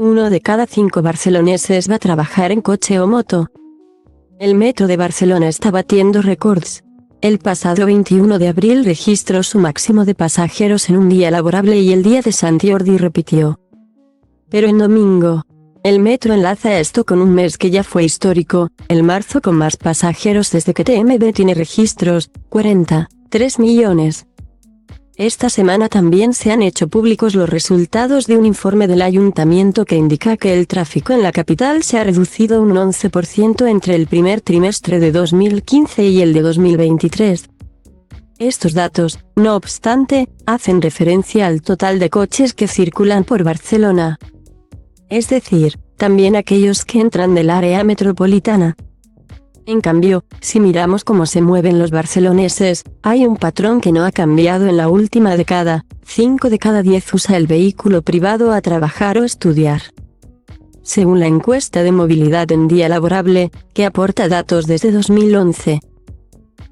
1 de cada 5 barceloneses va a trabajar en coche o moto. El metro de Barcelona está batiendo récords. El pasado 21 de abril registró su máximo de pasajeros en un día laborable y el día de Sant Jordi repitió. Pero en domingo, el metro enlaza esto con un mes que ya fue histórico, el marzo con más pasajeros desde que TMB tiene registros, 43 millones. Esta semana también se han hecho públicos los resultados de un informe del ayuntamiento que indica que el tráfico en la capital se ha reducido un 11% entre el primer trimestre de 2015 y el de 2023. Estos datos, no obstante, hacen referencia al total de coches que circulan por Barcelona. Es decir, también aquellos que entran del área metropolitana. En cambio, si miramos cómo se mueven los barceloneses, hay un patrón que no ha cambiado en la última década: 5 de cada 10 usa el vehículo privado a trabajar o estudiar. Según la encuesta de movilidad en día laborable, que aporta datos desde 2011.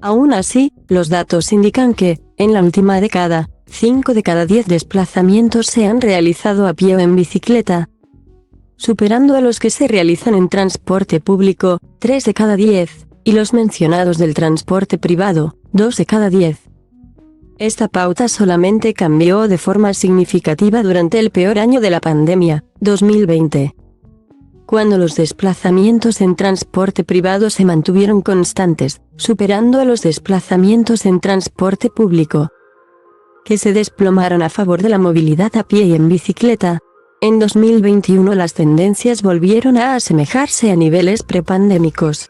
Aún así, los datos indican que, en la última década, 5 de cada 10 desplazamientos se han realizado a pie o en bicicleta, superando a los que se realizan en transporte público, 3 de cada 10, y los mencionados del transporte privado, 2 de cada 10. Esta pauta solamente cambió de forma significativa durante el peor año de la pandemia, 2020. Cuando los desplazamientos en transporte privado se mantuvieron constantes, superando a los desplazamientos en transporte público, que se desplomaron a favor de la movilidad a pie y en bicicleta. En 2021 las tendencias volvieron a asemejarse a niveles prepandémicos.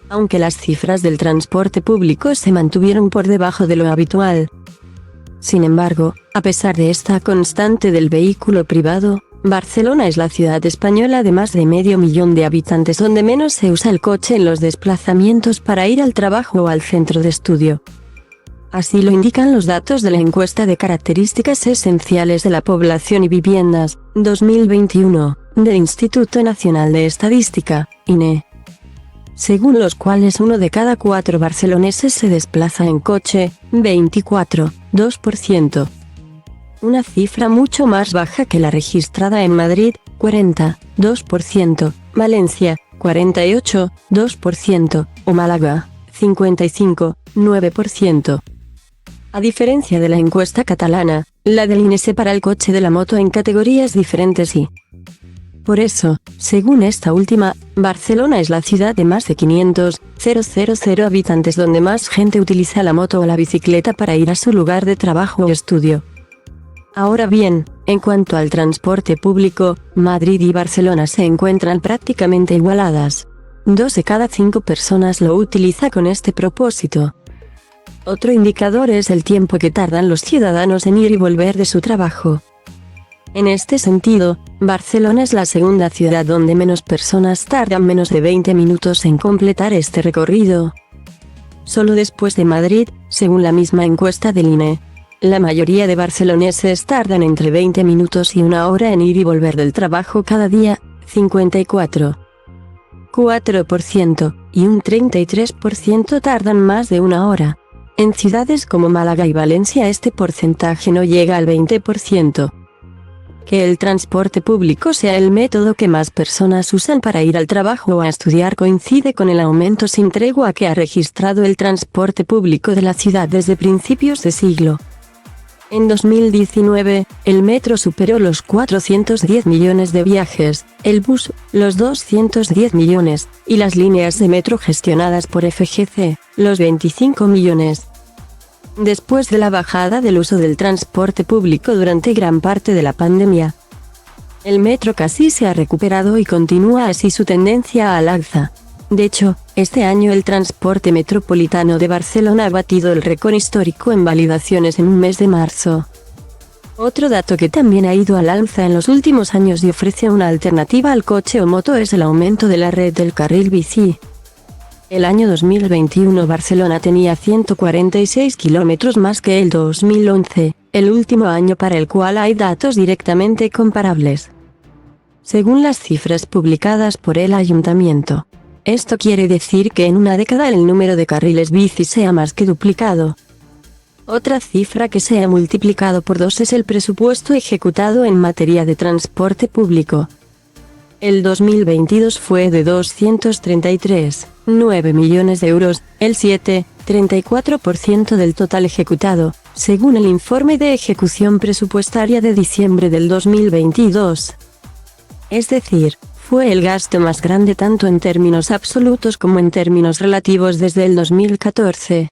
Aunque las cifras del transporte público se mantuvieron por debajo de lo habitual. Sin embargo, a pesar de esta constante del vehículo privado, Barcelona es la ciudad española de más de 500.000 de habitantes donde menos se usa el coche en los desplazamientos para ir al trabajo o al centro de estudio. Así lo indican los datos de la encuesta de características esenciales de la población y viviendas, 2021, del Instituto Nacional de Estadística, INE. Según los cuales 1 de cada 4 barceloneses se desplaza en coche, 24,2%. Una cifra mucho más baja que la registrada en Madrid, 40,2%, Valencia, 48,2%, o Málaga, 55,9%. A diferencia de la encuesta catalana, la del INE separa el coche de la moto en categorías diferentes y, por eso, según esta última, Barcelona es la ciudad de más de 500.000 habitantes donde más gente utiliza la moto o la bicicleta para ir a su lugar de trabajo o estudio. Ahora bien, en cuanto al transporte público, Madrid y Barcelona se encuentran prácticamente igualadas. 2 de cada 5 personas lo utiliza con este propósito. Otro indicador es el tiempo que tardan los ciudadanos en ir y volver de su trabajo. En este sentido, Barcelona es la segunda ciudad donde menos personas tardan menos de 20 minutos en completar este recorrido. Solo después de Madrid, según la misma encuesta del INE. La mayoría de barceloneses tardan entre 20 minutos y 1 hora en ir y volver del trabajo cada día, 54,4%, y un 33% tardan más de 1 hora. En ciudades como Málaga y Valencia este porcentaje no llega al 20%. Que el transporte público sea el método que más personas usan para ir al trabajo o a estudiar coincide con el aumento sin tregua que ha registrado el transporte público de la ciudad desde principios de siglo. En 2019, el metro superó los 410 millones de viajes, el bus, los 210 millones, y las líneas de metro gestionadas por FGC, los 25 millones. Después de la bajada del uso del transporte público durante gran parte de la pandemia, el metro casi se ha recuperado y continúa así su tendencia al alza. De hecho, este año el transporte metropolitano de Barcelona ha batido el récord histórico en validaciones en un mes de marzo. Otro dato que también ha ido al alza en los últimos años y ofrece una alternativa al coche o moto es el aumento de la red del carril bici. El año 2021 Barcelona tenía 146 kilómetros más que el 2011, el último año para el cual hay datos directamente comparables. Según las cifras publicadas por el ayuntamiento, esto quiere decir que en una década el número de carriles bici se ha más que duplicado. Otra cifra que se ha multiplicado por 2 es el presupuesto ejecutado en materia de transporte público. El 2022 fue de 233,9 millones de euros, el 7,34% del total ejecutado, según el informe de ejecución presupuestaria de diciembre del 2022. Es decir, fue el gasto más grande tanto en términos absolutos como en términos relativos desde el 2014.